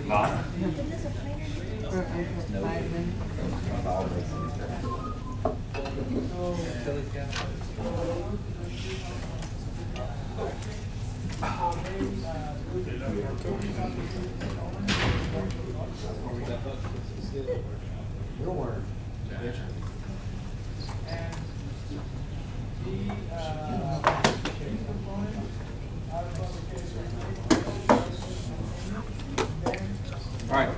Not. All right,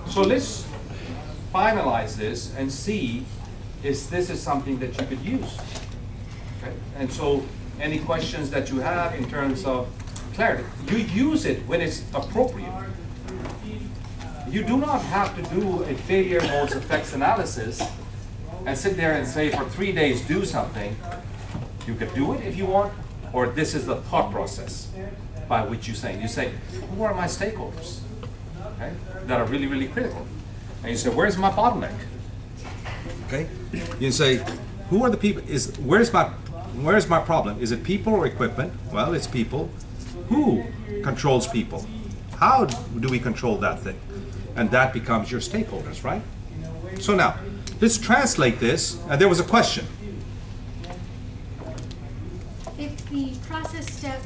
so let's finalize this and see if this is something that you could use. Okay? And so any questions that you have in terms of clarity, you use it when it's appropriate. You do not have to do a failure modes effects analysis and sit there and say for 3 days do something. You could do it if you want, or this is the thought process by which you say, who are my stakeholders? Okay? That are really, really critical. And you say, where's my bottleneck? Okay? You say, who are the people, where's my problem? Is it people or equipment? Well, it's people. Who controls people? How do we control that thing? And that becomes your stakeholders, right? So now, let's translate this, and there was a question. If the process step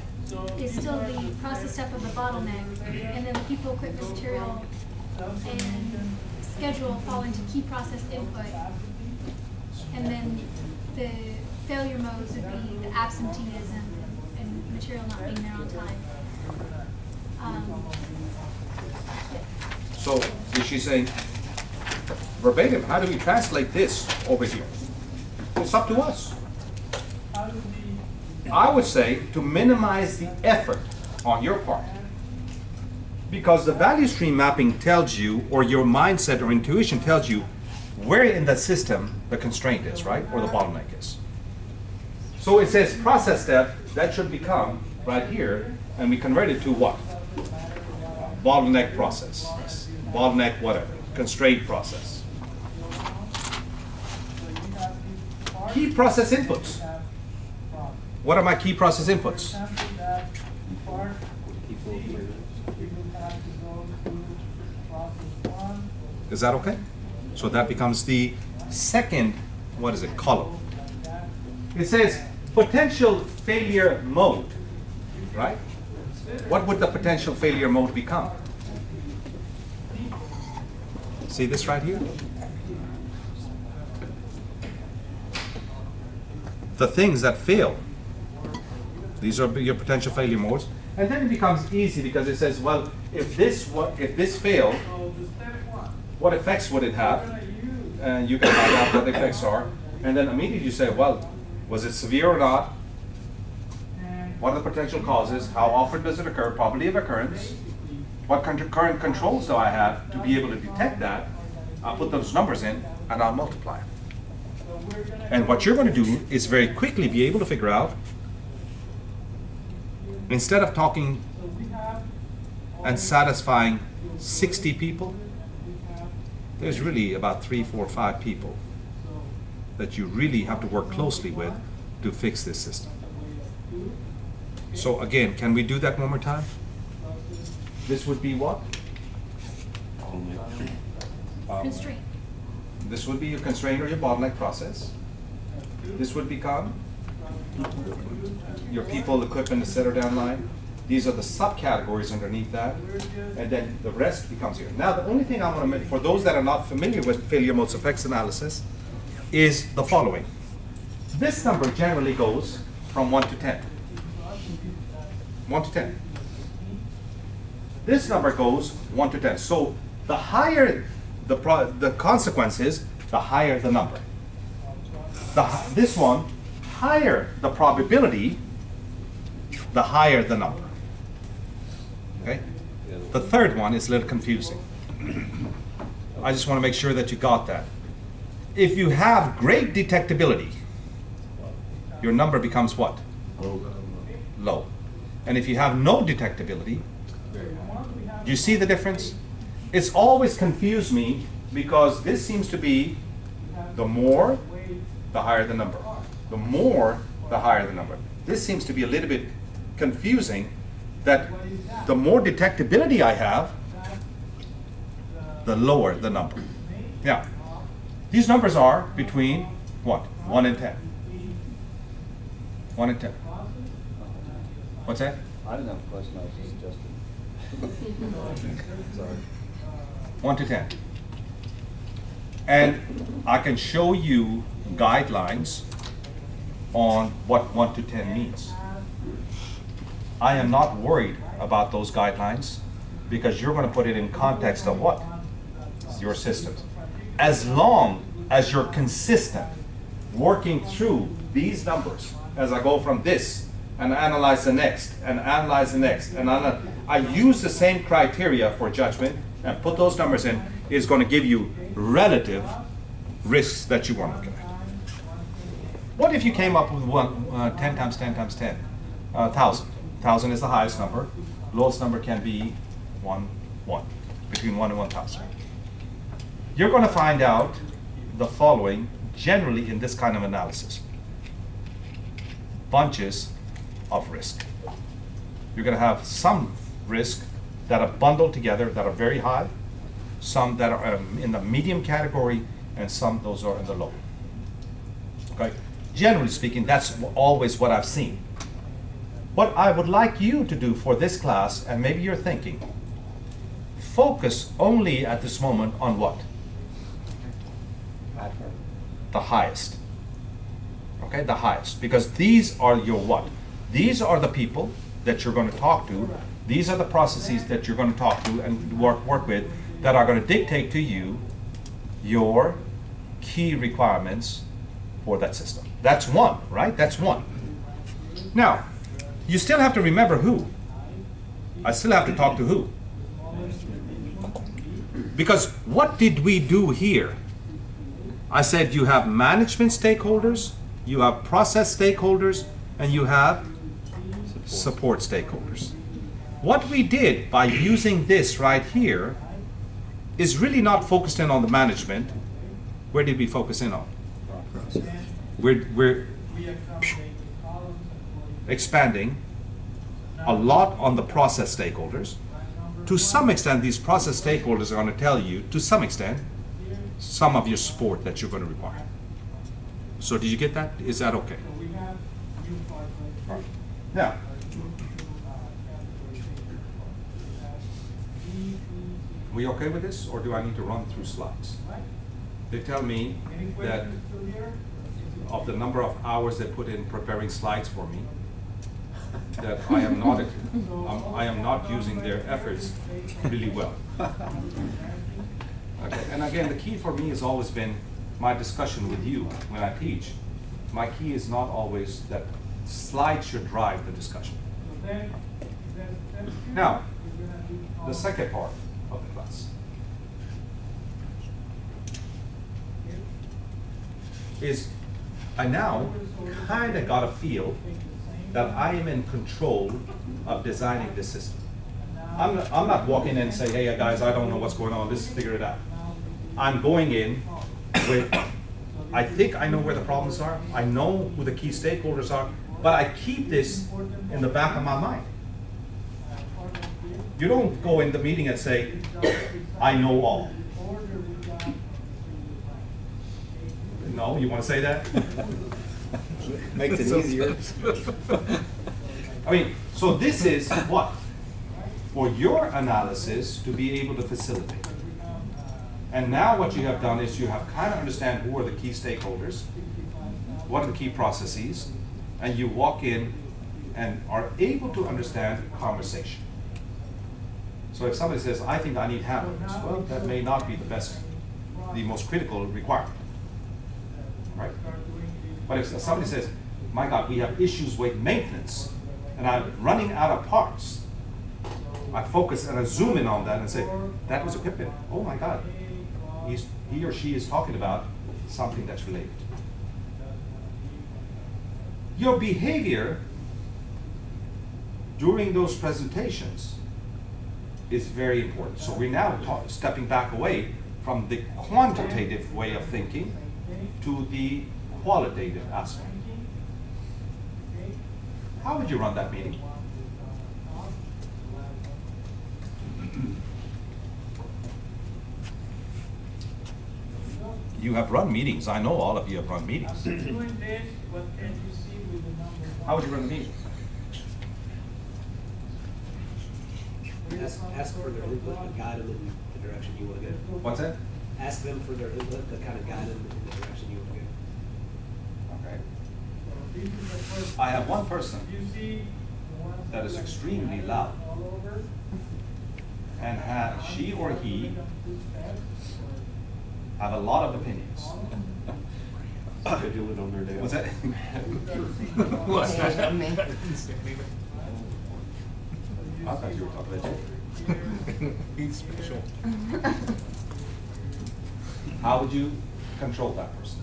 is still the process step of the bottleneck, and then the people, equipment, material, and schedule fall into key process input, and then the failure modes would be the absenteeism and material not being there on time. So is she saying, verbatim, how do we translate this over here? It's up to us. I would say to minimize the effort on your part. Because the value stream mapping tells you, or your mindset or intuition tells you, where in the system the constraint is, right? Or the bottleneck is. So it says process step, that should become right here, and we convert it to what? Bottleneck process. Bottleneck whatever. Constraint process. Key process inputs. What are my key process inputs? Is that okay? So that becomes the second, what is it, column. It says potential failure mode, right? What would the potential failure mode become? See this right here? The things that fail. These are your potential failure modes. And then it becomes easy because it says, well, if this failed, what effects would it have? And you can find out what the effects are. And then immediately you say, well, was it severe or not? What are the potential causes? How often does it occur? Probability of occurrence. What current controls do I have to be able to detect that? I'll put those numbers in and I'll multiply. And what you're going to do is very quickly be able to figure out, instead of talking and satisfying 60 people, there's really about 3, 4, 5 people that you really have to work closely with to fix this system. So again, can we do that one more time? This would be what? Constraint. This would be your constraint or your bottleneck process. This would become your people, equipment, etc. down line. These are the subcategories underneath that, and then the rest becomes here. Now, the only thing I want to mention, for those that are not familiar with failure modes effects analysis, is the following. This number generally goes from 1 to 10. 1 to 10. This number goes 1 to 10. So the higher the consequence is, the higher the number. This one, higher the probability, the higher the number. Okay? The third one is a little confusing. I just want to make sure that you got that. If you have great detectability, your number becomes what? Low. And if you have no detectability, do you see the difference? It's always confused me because this seems to be the more, the higher the number. The more, the higher the number. This seems to be a little bit confusing, that the more detectability I have, the lower the number. Now, these numbers are between what? 1 and 10. 1 and 10. What's that? I didn't have a question, I was just suggesting. Sorry. 1 to 10. And I can show you guidelines on what 1 to 10 means. I am not worried about those guidelines because you're going to put it in context of what? Your systems. As long as you're consistent working through these numbers, as I go from this and analyze the next and analyze the next, and I use the same criteria for judgment and put those numbers in, is going to give you relative risks that you want to look at. What if you came up with 10 times 10 times 10? 1,000. 1,000 is the highest number. Lowest number can be 1, between 1 and 1,000. You're going to find out the following generally in this kind of analysis. Bunches of risk. You're going to have some risk that are bundled together that are very high, some that are in the medium category, and some those are in the low. Okay? Generally speaking, that's always what I've seen. What I would like you to do for this class, and maybe you're thinking, focus only at this moment on what? The highest. Okay, the highest. Because these are your what? These are the people that you're going to talk to. These are the processes that you're going to talk to and work with that are going to dictate to you your key requirements for that system. That's one, right? That's one. Now, you still have to remember who. I still have to talk to who. Because what did we do here? I said you have management stakeholders, you have process stakeholders, and you have support stakeholders. What we did by using this right here is really not focused in on the management. Where did we focus in on? We're expanding a lot on the process stakeholders. To some extent, these process stakeholders are going to tell you, to some extent, some of your support that you're going to require. So did you get that? Is that okay? All right. Now, we okay with this, or do I need to run through slides? They tell me that of the number of hours they put in preparing slides for me, that I am not using their efforts really well. Okay. And again, the key for me has always been my discussion with you when I teach. My key is not always that slides should drive the discussion. Now, the second part of the class is I now kind of got a feel that I am in control of designing this system. I'm not walking in and saying, hey guys, I don't know what's going on, let's figure it out. I'm going in with, I think I know where the problems are, I know who the key stakeholders are, but I keep this in the back of my mind. You don't go in the meeting and say, I know all. No, you want to say that? Makes it easier. I mean, so this is what? For your analysis to be able to facilitate. And now what you have done is you have kind of understand who are the key stakeholders, what are the key processes, and you walk in and are able to understand conversation. So if somebody says, I think I need help with this, well, that may not be the most critical requirement, right? But if somebody says, my God, we have issues with maintenance, and I'm running out of parts, I focus and I zoom in on that and say, that was equipment. Oh my God, he or she is talking about something that's related. Your behavior during those presentations is very important. So we're now stepping back away from the quantitative way of thinking to the qualitative aspect. How would you run that meeting? You have run meetings. I know all of you have run meetings. Doing this, what can you see with the number one? How would you run a meeting? Ask for their input and guide them in the direction you want to go. What's that? Ask them for their input to kind of guide them in the direction you want to go. Okay. So this is the first. I have one person You see the ones that is are extremely highlighted loud. all over. and have she or he have a lot of opinions. They do it on their day. What's that? I thought you were talking about you. He's special. How would you control that person?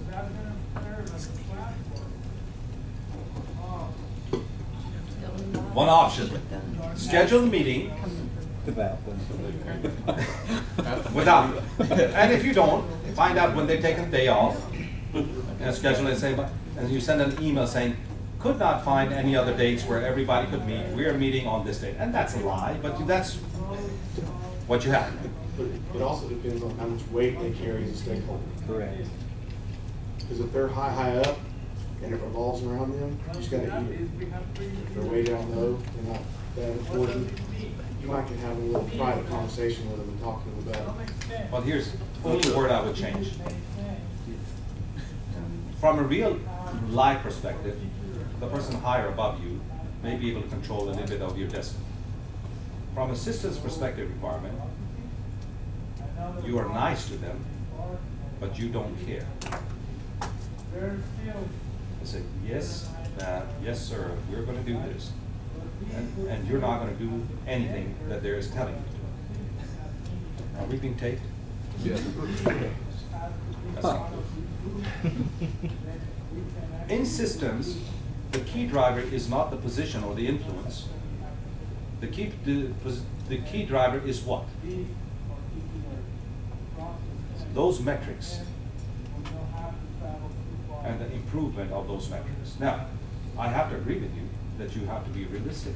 One option, schedule a meeting without, and if you don't, find out when they've taken the day off, and schedule it, say, and you send an email saying, could not find any other dates where everybody could meet, we are meeting on this date, and that's a lie, but that's what you have. But it also depends on how much weight they carry as a stakeholder. Correct. Because if they're high up and it revolves around them, you just gotta eat it. If they're way down low, they're not that important, you might can have a little private conversation with them and talk to them about it. Well, here's only word I would change. From a real life perspective, the person higher above you may be able to control a little bit of your destiny. From a system's perspective requirement, you are nice to them, but you don't care. I say, yes, yes, sir, we're going to do this. And you're not going to do anything that there is telling you to. Are we being taped? Yeah. That's not good. In systems, the key driver is not the position or the influence. The key driver is what? Those metrics and the improvement of those metrics. Now, I have to agree with you that you have to be realistic.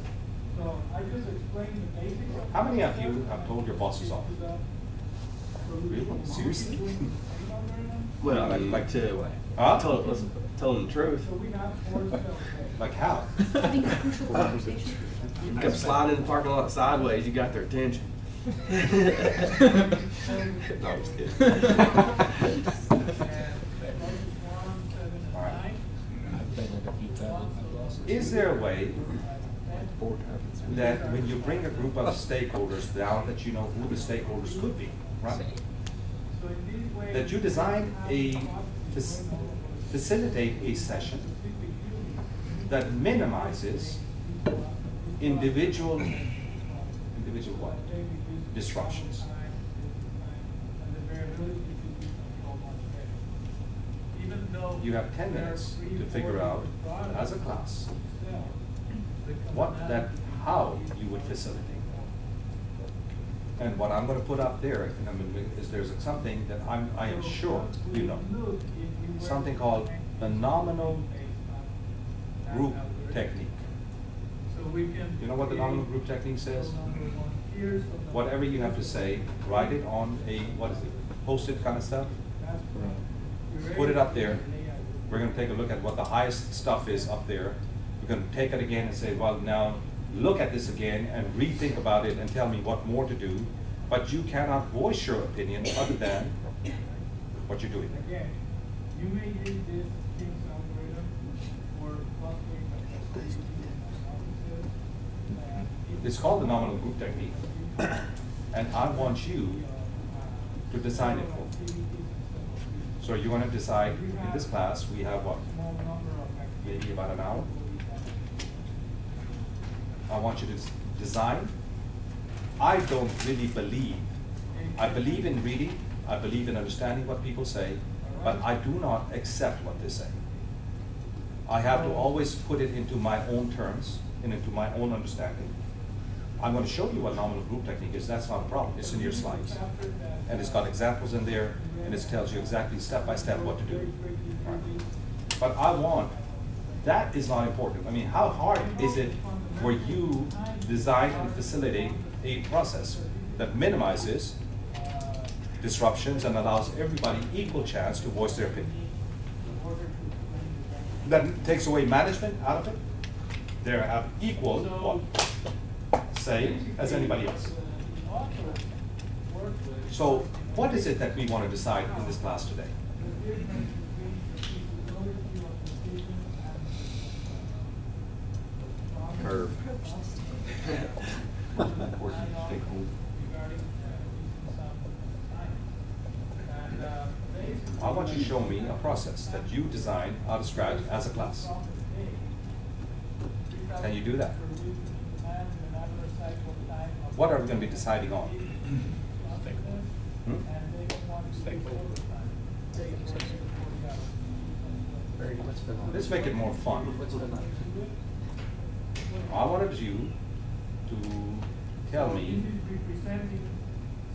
So I just explained the basics. How many of you have told your bosses off? Really? Seriously? Well, Like- Huh? Huh? Tell them the truth. So we have four Like how? Having a controlled conversation. You kept sliding in the parking lot sideways, you got their attention. No, I'm just kidding. Is there a way that when you bring a group of stakeholders down, that you know who the stakeholders could be, right? That you design a, facilitate a session that minimizes individual what? Disruptions. You have 10 minutes to figure out, as a class, how you would facilitate. And what I'm going to put up there is there's something that I am sure you know. Something called the nominal group technique. You know what the nominal group technique says? Whatever you have to say, write it on a, what is it, post-it kind of stuff. Put it up there. We're going to take a look at what the highest stuff is up there. We're going to take it again and say, well, now look at this again and rethink about it and tell me what more to do. But you cannot voice your opinion other than what you're doing. Again, you may use this King's algorithm for clustering. It's called the nominal group technique. And I want you to design it for me. So you're going to decide, in this class, we have what? Maybe about an hour. I want you to design. I don't really believe. I believe in reading. I believe in understanding what people say, but I do not accept what they say. I have to always put it into my own terms and into my own understanding. I'm going to show you what nominal group technique is. That's not a problem. It's in your slides. And it's got examples in there, and it tells you exactly step by step what to do. Right. But I want, that is not important. I mean, how hard is it for you to design and facilitate a process that minimizes disruptions and allows everybody equal chance to voice their opinion. That takes away management out of it. They have equal say as anybody else. So what is it that we want to decide in this class today? Curve. I want you to show me a process that you designed out of scratch as a class. Can you do that? What are we going to be deciding on? Hmm? Let's make it more fun. I wanted you to tell me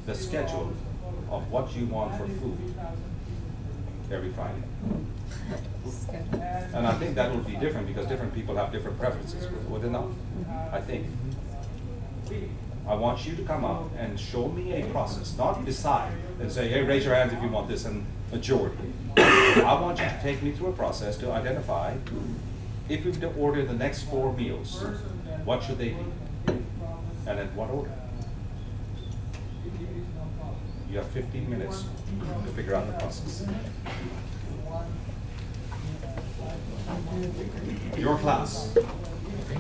the schedule of what you want for food every Friday. And I think that will be different because different people have different preferences, would it not? I think. I want you to come up and show me a process, not decide and say, hey, raise your hands if you want this and majority. I want you to take me through a process to identify if we were to order the next 4 meals, what should they be? And in what order? You have 15 minutes to figure out the process. Your class.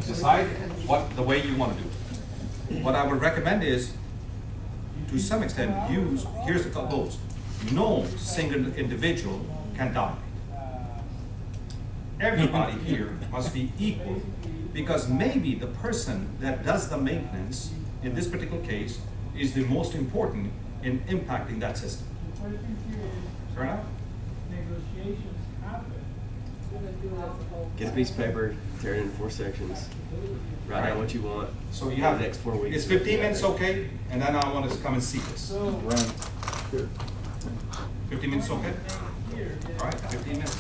Decide what the way you want to do it. What I would recommend is, to some extent, use, here's the goals. No single individual can dominate. Everybody here must be equal, because maybe the person that does the maintenance, in this particular case, is the most important in impacting that system. Fair enough? Negotiations happen. Get a piece of paper, tear it into 4 sections, write down what you want. So you have the next 4 weeks. Is 15 minutes okay? And then I want to come and see this. Run. 15 minutes okay? All right, 15 minutes.